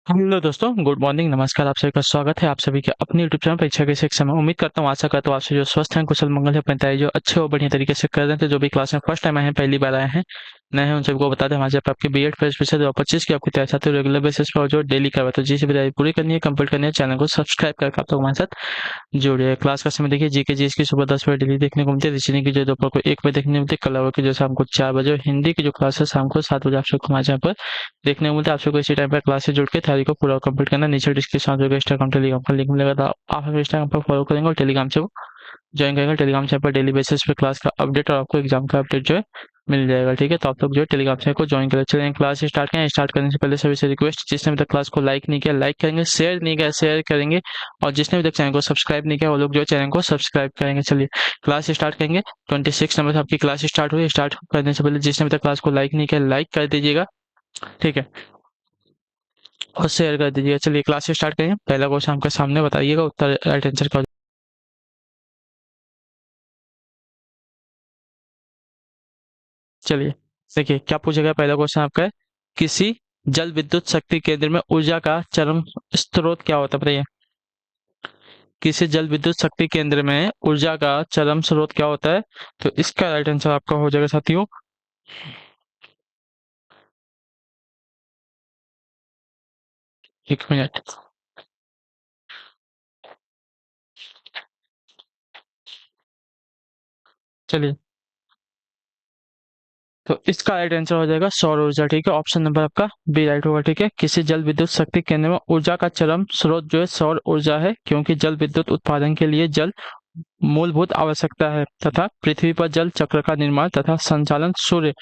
Hello दोस्तों, good morning, नमस्कार। आप सभी का स्वागत है आप सभी के अपने यूट्यूब चैनल परीक्षा के शिक्षा में। उम्मीद करता हूँ, आशा करता हूँ आपसे जो स्वस्थ हैं, कुशल मंगल है, अपनी तैयारी जो अच्छे और बढ़िया तरीके से कर रहे थे। जो भी क्लास में फर्स्ट टाइम आए हैं, पहली बार आए हैं, नए हैं, उन सभी को बता दें हमारे यहाँ पे आपकी बीएड फर्स्ट विषय 2025 की आपकी तैयारी साथ रेगुलर बेसिस पर और जो डेली करवाते तो जिसे भी तैयारी पूरी करनी है, कंप्लीट करनी है, चैनल को सब्सक्राइब करके आप लोग हमारे साथ जुड़िए। क्लास का समय देखिए, जीके जीएस की सुबह 10 बजे डेली देखने को मिलती है, रीजनिंग की जो दोपहर को 1 बजे देखने को मिलती है, कला की जो शाम को 4 बजे, और हिंदी की जो क्लास है शाम को 7 बजे आप सबको हमारे यहाँ पर देखने को मिलता है। आप सबको इसी टाइम पर क्लास से जुड़ के तैयारी को पूरा कंप्लीट करना है। नीचे डिस्क्रिप्शन में इंस्टाग्राम टेलीग्राम का लिंक मिलेगा, तो आप हमें इंस्टाग्राम पर फॉलो करेंगे और टेलीग्राम से ज्वाइन करेंगे। टेलीग्राम चैनल पर डेली बेसिस पे क्लास का अपडेट और आपको एग्जाम का अपडेट जो है मिल जाएगा। ठीक है, तो आप लोग जो है टेलीग्राम चैनल को ज्वाइन करें। चलिए क्लास स्टार्ट करें। स्टार्ट करने से पहले सभी से रिक्वेस्ट, जिसने अभी तक क्लास को लाइक नहीं किया लाइक करेंगे, शेयर नहीं किया शेयर करेंगे, और जिसने अभी तक चैनल को सब्सक्राइब नहीं किया वो लोग जो है चैनल को सब्सक्राइब करेंगे। चलिए क्लास स्टार्ट करेंगे। 26 नंबर से आपकी क्लास स्टार्ट हुई। स्टार्ट करने से पहले जिसने अभी तक क्लास को लाइक नहीं किया लाइक कर दीजिएगा, ठीक है, और शेयर कर दीजिएगा। चलिए क्लास स्टार्ट करेंगे। पहला क्वेश्चन आपके सामने, बताइएगा उत्तर राइट आंसर का। चलिए देखिए क्या पूछा गया। पहला क्वेश्चन आपका है, किसी जल विद्युत शक्ति केंद्र में ऊर्जा का चरम स्रोत क्या होता है, बताइए। किसी जल विद्युत शक्ति केंद्र में ऊर्जा का चरम स्रोत क्या होता है? तो इसका राइट आंसर आपका हो जाएगा साथियों, 1 मिनट। चलिए, तो इसका राइट आंसर हो जाएगा सौर ऊर्जा। ठीक है, ऑप्शन नंबर आपका बी राइट होगा। ठीक है, किसी जल विद्युत शक्ति केंद्र में ऊर्जा का चरम स्रोत जो है सौर ऊर्जा है, क्योंकि जल विद्युत उत्पादन के लिए जल मूलभूत आवश्यकता है तथा पृथ्वी पर जल चक्र का निर्माण तथा संचालन सूर्य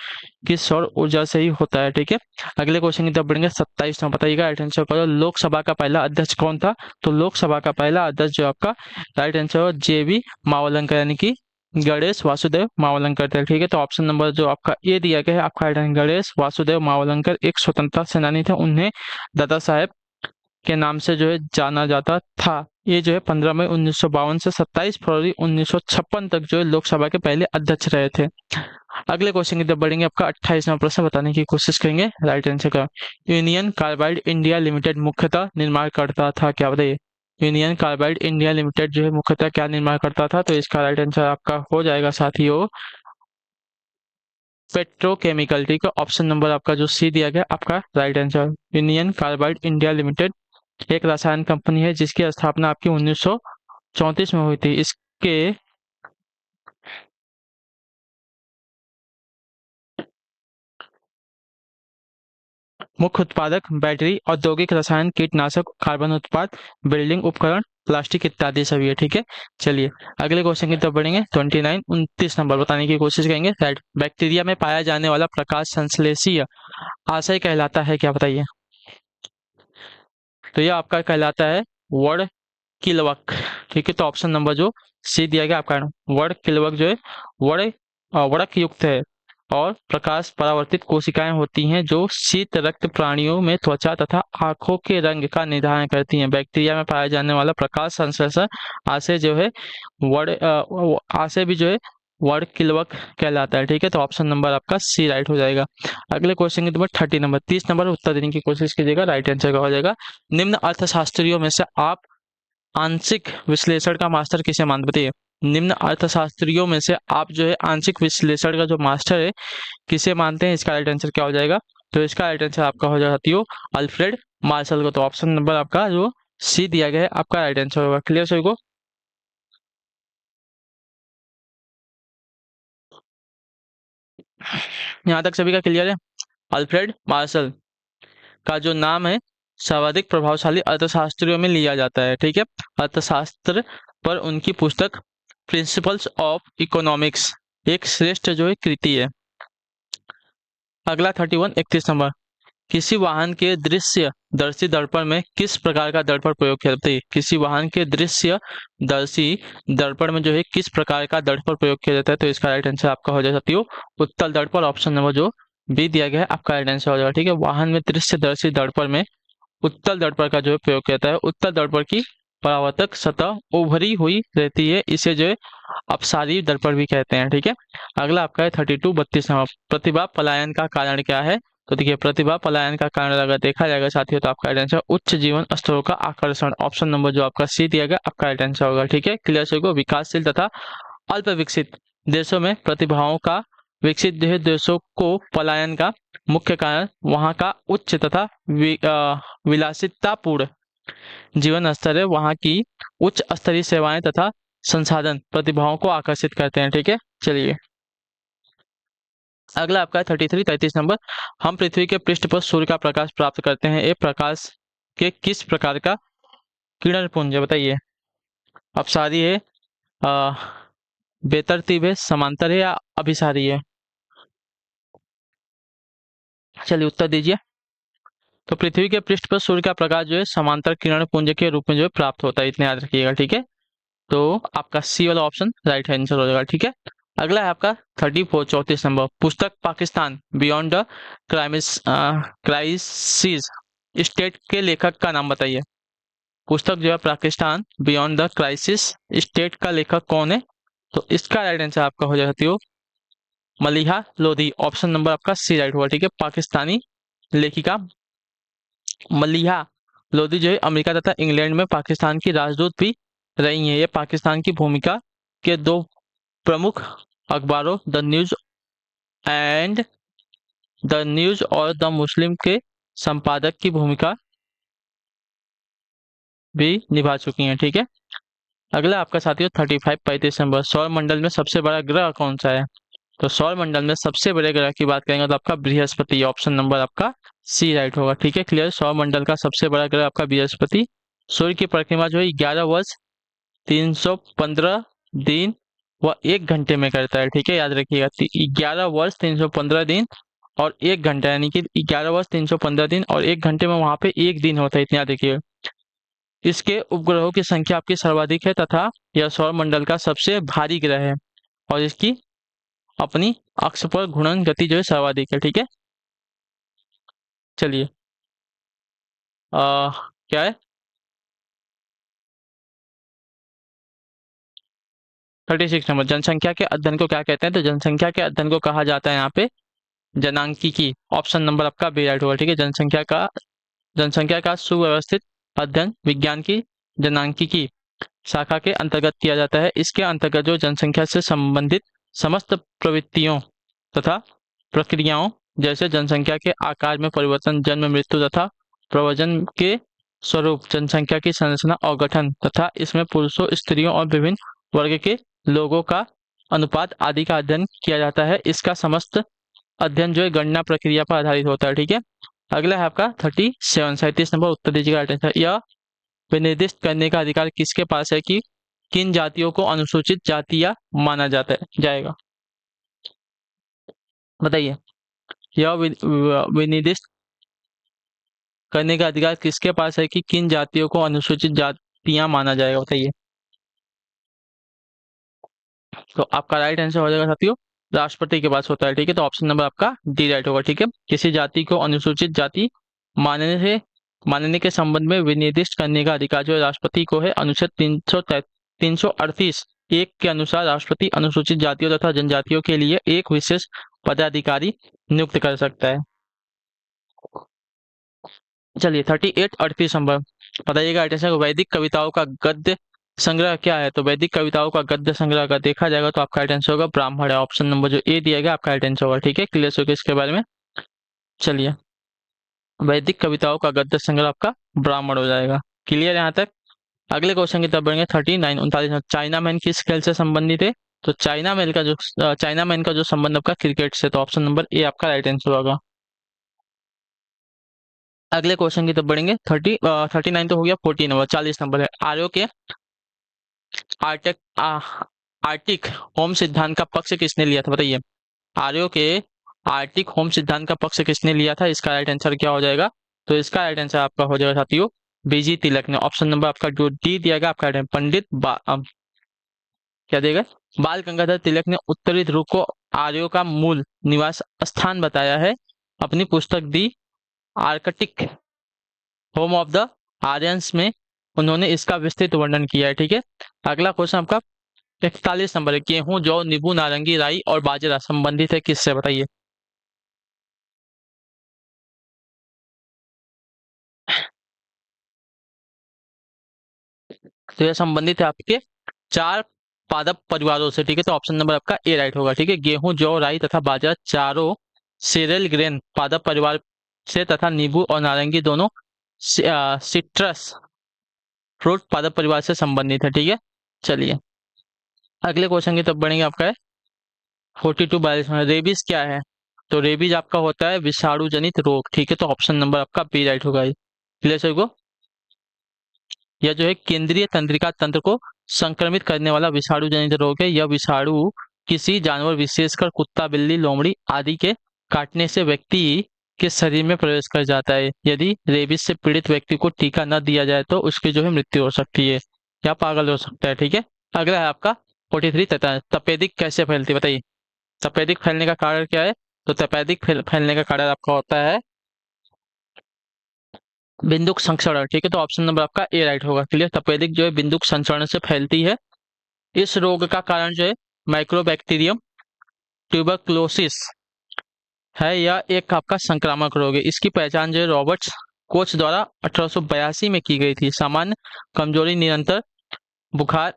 की सौर ऊर्जा से ही होता है। ठीक है, अगले क्वेश्चन की तरफ बढ़ेंगे। 27 में बताइएगा राइट आंसर करो। लोकसभा का पहला अध्यक्ष कौन था? तो लोकसभा का पहला अध्यक्ष जो आपका राइट आंसर हो जेबी मावलंकर, यानी कि गणेश वासुदेव मावलंकर थे। ठीक है, तो ऑप्शन नंबर जो आपका ए दिया गया है आपका राइट आंसर, गणेश वासुदेव मावलंकर एक स्वतंत्रता सेनानी थे। उन्हें दादा साहेब के नाम से जो है जाना जाता था। ये जो है 15 मई 1952 से 27 फरवरी 1956 तक जो है लोकसभा के पहले अध्यक्ष रहे थे। अगले क्वेश्चन की तरफ बढ़ेंगे। आपका 28वां प्रश्न बताने की कोशिश करेंगे राइट आंसर का। यूनियन कार्बाइड इंडिया लिमिटेड मुख्यतः निर्माण करता था क्या, बताइए। यूनियन कार्बाइड इंडिया लिमिटेड जो है मुख्यतः क्या निर्माण करता था? तो इसका राइट आंसर आपका हो जाएगा साथियों पेट्रोकेमिकल। ठीक है, ऑप्शन नंबर आपका जो सी दिया गया आपका right answer. Union carbide India limited एक रसायन कंपनी है जिसकी स्थापना आपकी 1934 में हुई थी। इसके मुख्य उत्पादक बैटरी, औद्योगिक रसायन, कीटनाशक, कार्बन उत्पाद, बिल्डिंग उपकरण, प्लास्टिक इत्यादि सभी है। ठीक है, चलिए अगले क्वेश्चन की तरफ बढ़ेंगे। 29 29 नंबर बताने की कोशिश करेंगे। राइट, बैक्टीरिया में पाया जाने वाला प्रकाश संश्लेषीय आशय कहलाता है क्या, बताइए। तो यह आपका कहलाता है वर्ड किलवक। ठीक है, तो ऑप्शन नंबर जो सी दिया गया आपका वर्ड किलवक जो है वर्ड वड़क युक्त है, और प्रकाश परावर्तित कोशिकाएं होती हैं जो शीत रक्त प्राणियों में त्वचा तथा आंखों के रंग का निर्धारण करती हैं। बैक्टीरिया में पाया जाने वाला प्रकाश संश्लेषण आशय जो है आशय भी जो है वर्ड किलवक कहलाता है। ठीक है, तो ऑप्शन नंबर आपका सी राइट हो जाएगा। अगले क्वेश्चन के नंबर 30 नंबर 30 नंबर उत्तर देने की कोशिश कीजिएगा। राइट आंसर का हो जाएगा, निम्न अर्थशास्त्रियों में से आप आंशिक विश्लेषण का मास्टर किसे मानते, बताइए। निम्न अर्थशास्त्रियों में से आप जो है आंशिक विश्लेषण का जो मास्टर है किसे मानते हैं? इसका राइट आंसर क्या हो जाएगा? तो इसका राइट आंसर आपका हो जाती हो अल्फ्रेड मार्शल को। तो ऑप्शन नंबर आपका जो सी दिया गया है आपका राइट आंसर होगा। क्लियर सभी को? यहाँ तक सभी का क्लियर है? अल्फ्रेड मार्शल का जो नाम है सर्वाधिक प्रभावशाली अर्थशास्त्रियों में लिया जाता है। ठीक है, अर्थशास्त्र पर उनकी पुस्तक प्रिंसिपल्स ऑफ इकोनॉमिक्स एक श्रेष्ठ जो है कृति है। अगला 31 नंबर, किसी वाहन के दृश्य दर्शी दर्पण में किस प्रकार का दर्पण प्रयोग किया जाता है? किसी वाहन के दृश्य दर्शी दर्पण में जो है किस प्रकार का दर्पण प्रयोग किया जाता है? तो इसका राइट आंसर आपका हो जाता है उत्तल दर्पण। ऑप्शन नंबर जो बी दिया गया है आपका राइट आंसर हो जाएगा। ठीक है, वाहन में दृश्य दर्शी दर्पण में उत्तल दर्पण का जो है प्रयोग किया जाता है। उत्तल दर्पण की परावर्तक सतह उभरी हुई रहती है, इसे जो है अपसारी दर्पण भी कहते हैं। ठीक है, अगला आपका है 32 32 नंबर, प्रतिभा पलायन का कारण क्या है? तो देखिए प्रतिभा पलायन का कारण अगर देखा जाएगा साथियों तो आपका राइट आंसर उच्च जीवन स्तरों का आकर्षण, ऑप्शन नंबर जो आपका सी दिया गया आपका राइट आंसर होगा। ठीक है, क्लियर सभी को। विकासशील तथा अल्प विकसित देशों में प्रतिभाओं का विकसित देशों को पलायन का मुख्य कारण वहां का उच्च तथा विलासितापूर्ण जीवन स्तर है। वहां की उच्च स्तरीय सेवाएं तथा संसाधन प्रतिभाओं को आकर्षित करते हैं। ठीक है, चलिए अगला आपका 33 नंबर। हम पृथ्वी के पृष्ठ पर सूर्य का प्रकाश प्राप्त करते हैं, ये प्रकाश के किस प्रकार का किरण पुंज है बताइए। अपसारी है, आ, बेतरतीब है, समांतर है या अभिसारी है। चलिए उत्तर दीजिए। तो पृथ्वी के पृष्ठ पर सूर्य का प्रकाश जो है समांतर किरण पुंज के रूप में जो है प्राप्त होता है, इतने याद रखिएगा। ठीक है, तो आपका सी वाला ऑप्शन राइट आंसर हो जाएगा। ठीक है, अगला है आपका 34 नंबर। पुस्तक Pakistan beyond the crisis state के लेखक का नाम बताइए। पुस्तक जो है Pakistan beyond the crisis state का लेखक कौन है। तो इसका राइट आंसर आपका हो जाएगा साथियों मलिहा लोधी, ऑप्शन नंबर आपका सी राइट होगा। ठीक है, पाकिस्तानी लेखिका मलिहा लोधी जो है अमेरिका तथा इंग्लैंड में पाकिस्तान की राजदूत भी रही हैं। ये पाकिस्तान की भूमिका के दो प्रमुख अखबारों एंड द न्यूज और द मुस्लिम के संपादक की भूमिका भी निभा चुकी हैं। ठीक है, अगला आपका साथियों 35 नंबर। सौर मंडल में सबसे बड़ा ग्रह कौन सा है। तो सौर मंडल में सबसे बड़े ग्रह की बात करेंगे तो आपका बृहस्पति, ऑप्शन नंबर आपका सी राइट होगा। ठीक है, क्लियर। सौर मंडल का सबसे बड़ा ग्रह आपका बृहस्पति। सूर्य की परिक्रमा जो है 11 वर्ष 315 दिन व 1 घंटे में करता है। ठीक है, याद रखिएगा 11 वर्ष 315 दिन और 1 घंटा, यानी कि 11 वर्ष 315 दिन और 1 घंटे में वहां पे एक दिन होता है, इतना याद रखिएगा। इसके उपग्रहों की संख्या आपकी सर्वाधिक है तथा यह सौर मंडल का सबसे भारी ग्रह है और इसकी अपनी अक्ष पर घूर्णन गति जो है सर्वाधिक है। ठीक है, चलिए क्या है 36 नंबर। जनसंख्या के अध्ययन को क्या कहते हैं। तो जनसंख्या के अध्ययन को कहा जाता है यहाँ पे जनांकीकी, ऑप्शन नंबर आपका बी राइट होगा। ठीक है, जनसंख्या का सुव्यवस्थित अध्ययन विज्ञान की जनांकीकी शाखा के अंतर्गत किया जाता है। इसके अंतर्गत जो जनसंख्या से संबंधित समस्त प्रवृत्तियों तथा प्रक्रियाओं जैसे जनसंख्या के आकार में परिवर्तन, जन्म मृत्यु तथा प्रव्रजन के स्वरूप, जनसंख्या की संरचना और गठन तथा इसमें पुरुषों स्त्रियों और विभिन्न वर्ग के लोगों का अनुपात आदि का अध्ययन किया जाता है। इसका समस्त अध्ययन जो है गणना प्रक्रिया पर आधारित होता है। ठीक है, अगला है आपका 37 नंबर। उत्तर दीजिएगा राइट आंसर। यह विनिर्दिष्ट करने का अधिकार किसके पास है कि किन जातियों को अनुसूचित जातियां माना जाएगा बताइए। यह विनिर्दिष्ट करने का अधिकार किसके पास है कि किन जातियों को अनुसूचित जातियां माना जाएगा बताइए। तो आपका राइट आंसर हो जाएगा साथियों राष्ट्रपति के पास होता है। ठीक है, तो ऑप्शन नंबर आपका डी राइट होगा। ठीक है, किसी जाति को अनुसूचित जाति मानने के संबंध में विनिर्दिष्ट करने का अधिकार जो है राष्ट्रपति को है। अनुच्छेद 338 एक के अनुसार राष्ट्रपति अनुसूचित जातियों तथा जनजातियों के लिए एक विशेष पदाधिकारी नियुक्त कर सकता है। चलिए 38 नंबर बताइएगा राइट आंसर। वैदिक कविताओं का गद्य संग्रह क्या है। तो वैदिक कविताओं का गद्य संग्रह अगर देखा जाएगा तो आपका राइट आंसर होगा ब्राह्मण है, ऑप्शन नंबर जो ए दिया गया आपका राइट आंसर होगा। ठीक है, क्लियर हो गया इसके बारे में। चलिए वैदिक कविताओं का गद्य संग्रह आपका ब्राह्मण हो जाएगा। क्लियर यहाँ तक। अगले क्वेश्चन की तरफ बढ़ेंगे 39 चाइना मैन किस खेल से संबंधित है। तो चाइना मैन का जो संबंध आपका क्रिकेट से, तो ऑप्शन नंबर ए आपका राइट आंसर होगा। अगले क्वेश्चन की तरफ बढ़ेंगे 39 तो हो गया। 40 नंबर 40 नंबर है। आर्यों के आर्टिक आर्टिक होम सिद्धांत का पक्ष किसने लिया था बताइए। आर्यों के आर्टिक होम सिद्धांत का पक्ष किसने लिया था, इसका राइट आंसर क्या हो जाएगा। तो इसका राइट आंसर आपका हो जाएगा साथियों बीजी तिलक ने, ऑप्शन नंबर आपका जो डी दिया गया आपका क्या देगा बाल गंगाधर तिलक ने उत्तरी ध्रुव को आर्यों का मूल निवास स्थान बताया है। अपनी पुस्तक the Arctic home of the Aryans में उन्होंने इसका विस्तृत वर्णन किया है। ठीक है, अगला क्वेश्चन आपका 41 नंबर है। गेहूं, जौ, नींबू, नारंगी, राई और बाजरा संबंधित है किससे बताइए। तो यह संबंधित है आपके 4 पादप परिवारों से, ठीक है। तो ऑप्शन नंबर आपका ए राइट होगा, ठीक है। गेहूं, जौ, राई तथा बाजरा चारों सीरियल ग्रेन पादप परिवार से तथा नींबू और नारंगी दोनों सिट्रस फ्रूट पादप परिवार से संबंधित है, ठीक है। चलिए अगले क्वेश्चन की तरफ बढ़ेंगे। आपका है 42 में रेबीज क्या है? तो रेबीज आपका होता है विषाणु जनित रोग, ठीक है। तो ऑप्शन नंबर आपका बी राइट होगा। क्लियर सर को? यह जो है केंद्रीय तंत्रिका तंत्र को संक्रमित करने वाला विषाणु जनित रोग है। यह विषाणु किसी जानवर विशेषकर कुत्ता, बिल्ली, लोमड़ी आदि के काटने से व्यक्ति के शरीर में प्रवेश कर जाता है। यदि रेबीज से पीड़ित व्यक्ति को टीका न दिया जाए तो उसकी जो है मृत्यु हो सकती है या पागल हो सकता है, ठीक है। अगला है आपका 43 तपेदिक कैसे फैलती है बताइए। तपेदिक फैलने का कारण क्या है? तो तपेदिक फैलने का कारण आपका होता है बिंदुक संचरण, ठीक है। तो ऑप्शन नंबर आपका ए राइट होगा। क्लियर? तपेदिक जो है बिंदुक संचरण से फैलती है। इस रोग का कारण जो है माइक्रोबैक्टीरियम ट्यूबरक्लोसिस है या एक आपका संक्रामक रोग है। इसकी पहचान जो है रॉबर्ट्स कोच द्वारा 1882 में की गई थी। सामान्य कमजोरी, निरंतर बुखार,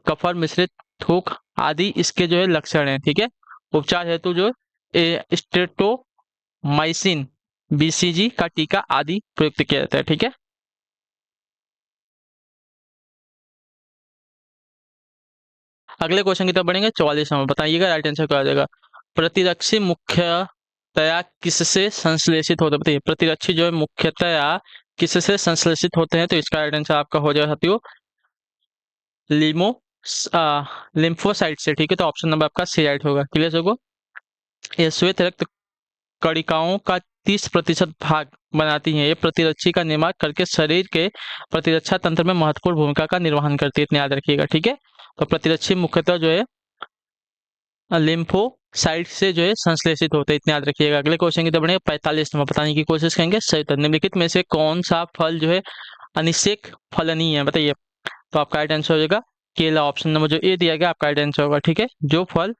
कफर मिश्रित थूक आदि इसके जो है लक्षण है, ठीक है। उपचार हेतु जो स्ट्रेप्टोमाइसिन, बीसीजी का टीका आदि प्रयुक्त किया जाता है, ठीक है। अगले क्वेश्चन की तरफ बढ़ेंगे। 44 नंबर बताइएगा राइट आंसर क्या आ जाएगा। प्रतिरक्षी मुख्यतया किससे संश्लेषित होते हैं? बताइए प्रतिरक्षी जो है मुख्यतया किससे संश्लेषित होते हैं? तो इसका राइट आंसर आपका हो जाएगा साथियों लिमो लिम्फोसाइट से, ठीक है। तो ऑप्शन नंबर आपका सी राइट होगा। क्लियर सबको? ये श्वेत रक्त कणिकाओं का 30% भाग बनाती हैं। ये प्रतिरक्षी का निर्माण करके शरीर के प्रतिरक्षा तंत्र में महत्वपूर्ण भूमिका का निर्वहन करती है, इतना याद रखिएगा, ठीक है। तो प्रतिरक्षी मुख्यतः जो है लिम्फोसाइट से जो है संश्लेषित होते हैं, इतना याद रखिएगा। अगले क्वेश्चन की तरफ बढ़ेंगे। 45 नंबर बताने की कोशिश करेंगे। सही उत्तर निम्नलिखित में से कौन सा फल जो है अनिषेक फलनीय है? बताइए। तो आपका राइट आंसर हो जाएगा केला। ऑप्शन नंबर जो ए दिया गया आपका राइट आंसर होगा, ठीक है। जो फल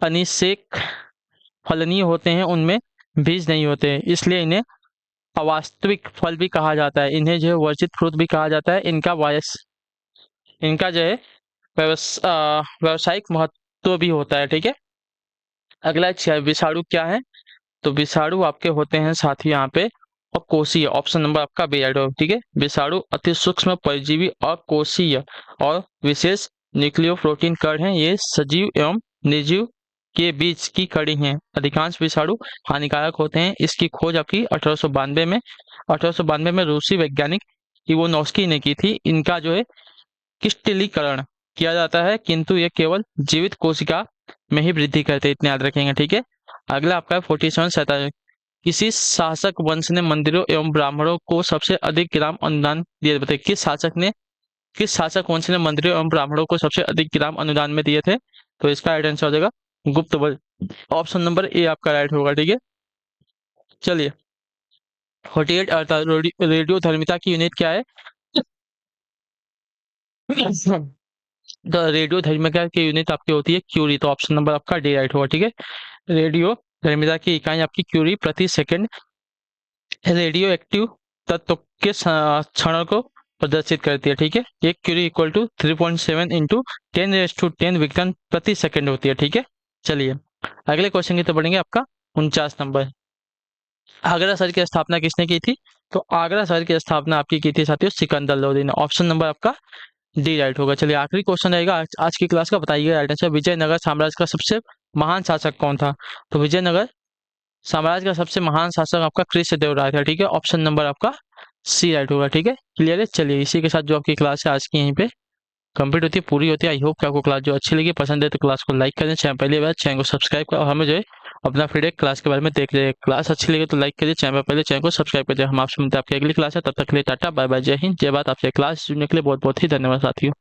अनिषेक फलनीय होते हैं उनमें बीज नहीं होते हैं, इसलिए इन्हें अवास्तविक फल भी कहा जाता है। इन्हें जो है वर्जित फ्रूट भी कहा जाता है। इनका जो है व्यावसायिक महत्व भी होता है, ठीक है। अगला विषाणु क्या है? तो विषाणु आपके होते हैं साथी यहाँ पे अकोषीय। ऑप्शन नंबर आपका बी राइट होगा, ठीक है। विषाणु अति सूक्ष्म परजीवी अकोषीय और विशेष न्यूक्लियोप्रोटीन कण हैं। ये सजीव एवं निर्जीव के बीच की कड़ी हैं। अधिकांश विषाणु हानिकारक होते हैं। इसकी खोज आपकी 1892 में रूसी वैज्ञानिक इवोनोस्की ने की थी। इनका जो है क्रिस्टलीकरण किया जाता है, किंतु ये केवल जीवित कोशिका में ही वृद्धि करते हैं, इतने याद रखेंगे, ठीक है। अगला आपका 47 किसी शासक वंश ने मंदिरों एवं ब्राह्मणों को सबसे अधिक ग्राम अनुदान दिए? बताइए किस शासक वंश ने मंदिरों एवं ब्राह्मणों को सबसे अधिक ग्राम अनुदान में दिए थे? तो इसका राइट आंसर हो जाएगा गुप्त वंश। ऑप्शन नंबर ए आपका राइट होगा, ठीक है। चलिए 48 अर्थात रेडियो धर्मिता की यूनिट क्या है? तो रेडियो धर्मिता की यूनिट आपकी होती है क्यूरी। तो ऑप्शन नंबर आपका डी राइट होगा, ठीक है। रेडियो धर्मिता की इकाई आपकी क्यूरी प्रति सेकंड रेडियो एक्टिव तत्व के क्षणों को प्रदर्शित करती है, ठीक है। एक क्यूरी इक्वल टू 3.7 इंटू 10⁻10 विघटन प्रति सेकंड होती है, ठीक है। चलिए अगले क्वेश्चन की तरफ बढ़ेंगे। आपका 49 नंबर। आगरा शहर की स्थापना किसने की थी? तो आगरा शहर की स्थापना आपकी की थी साथियों सिकंदर लोधी ने। ऑप्शन नंबर आपका डी राइट होगा। चलिए आखिरी क्वेश्चन रहेगा आज की क्लास का। बताइए राइट आंसर। विजयनगर साम्राज्य का सबसे महान शासक कौन था? तो विजयनगर साम्राज्य का सबसे महान शासक आपका कृष्णदेवराय था, ठीक है। ऑप्शन नंबर आपका सी राइट होगा, ठीक है। क्लियर है? चलिए इसी के साथ जो आपकी क्लास है आज की यहीं पे कंप्लीट होती है, पूरी होती है। आई होप कि आपको क्लास जो अच्छी लगी, पसंद है तो क्लास को लाइक करें, चैनल पहली बार चैनल को सब्सक्राइब करें और हमें जो है अपना फीडबैक क्लास के बारे में देख लीजिए। क्लास अच्छी लगी तो लाइक करिए, चैनल पहले चैनल को सब्सक्राइब करिए। हम आपसे मिलते हैं आपकी अगली क्लास है, तब तक के लिए टाटा बाय बाय, जय हिंद जय भारत। आपसे क्लास जुड़ने के लिए बहुत बहुत ही धन्यवाद साथियों।